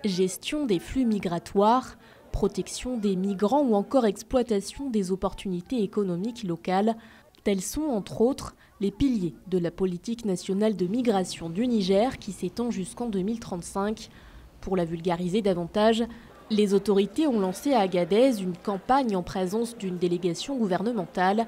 Gestion des flux migratoires, protection des migrants ou encore exploitation des opportunités économiques locales, tels sont entre autres les piliers de la politique nationale de migration du Niger qui s'étend jusqu'en 2035. Pour la vulgariser davantage, les autorités ont lancé à Agadez une campagne en présence d'une délégation gouvernementale.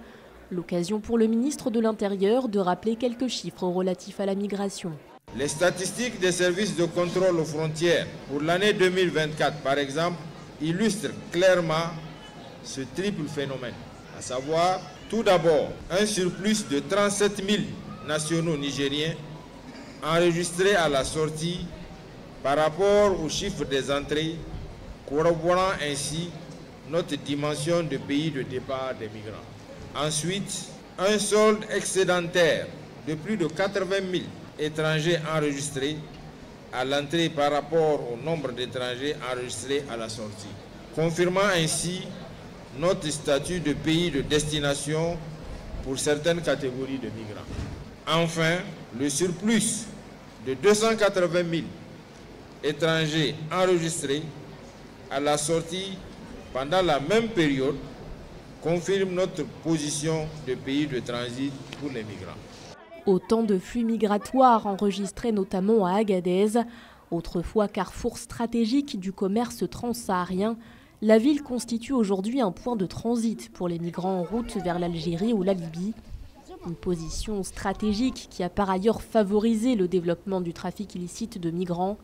L'occasion pour le ministre de l'Intérieur de rappeler quelques chiffres relatifs à la migration. Les statistiques des services de contrôle aux frontières pour l'année 2024, par exemple, illustrent clairement ce triple phénomène, à savoir tout d'abord un surplus de 37 000 nationaux nigériens enregistrés à la sortie par rapport au chiffre des entrées, corroborant ainsi notre dimension de pays de départ des migrants. Ensuite, un solde excédentaire de plus de 80 000 étrangers enregistrés à l'entrée par rapport au nombre d'étrangers enregistrés à la sortie, confirmant ainsi notre statut de pays de destination pour certaines catégories de migrants. Enfin, le surplus de 280 000 étrangers enregistrés à la sortie pendant la même période confirme notre position de pays de transit pour les migrants. Autant de flux migratoires enregistrés notamment à Agadez. Autrefois carrefour stratégique du commerce transsaharien, la ville constitue aujourd'hui un point de transit pour les migrants en route vers l'Algérie ou la Libye. Une position stratégique qui a par ailleurs favorisé le développement du trafic illicite de migrants.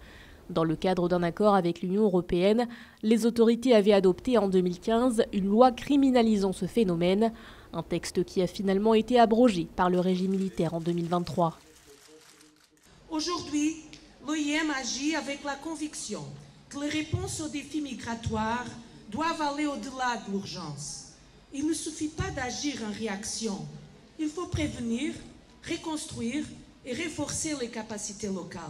Dans le cadre d'un accord avec l'Union européenne, les autorités avaient adopté en 2015 une loi criminalisant ce phénomène, un texte qui a finalement été abrogé par le régime militaire en 2023. Aujourd'hui, l'OIM agit avec la conviction que les réponses aux défis migratoires doivent aller au-delà de l'urgence. Il ne suffit pas d'agir en réaction. Il faut prévenir, reconstruire et renforcer les capacités locales.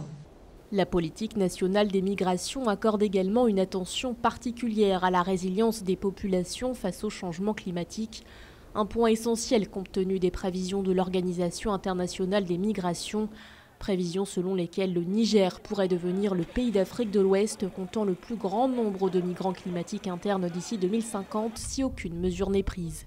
La politique nationale des migrations accorde également une attention particulière à la résilience des populations face au changement climatique, un point essentiel compte tenu des prévisions de l'Organisation internationale des migrations, prévisions selon lesquelles le Niger pourrait devenir le pays d'Afrique de l'Ouest comptant le plus grand nombre de migrants climatiques internes d'ici 2050 si aucune mesure n'est prise.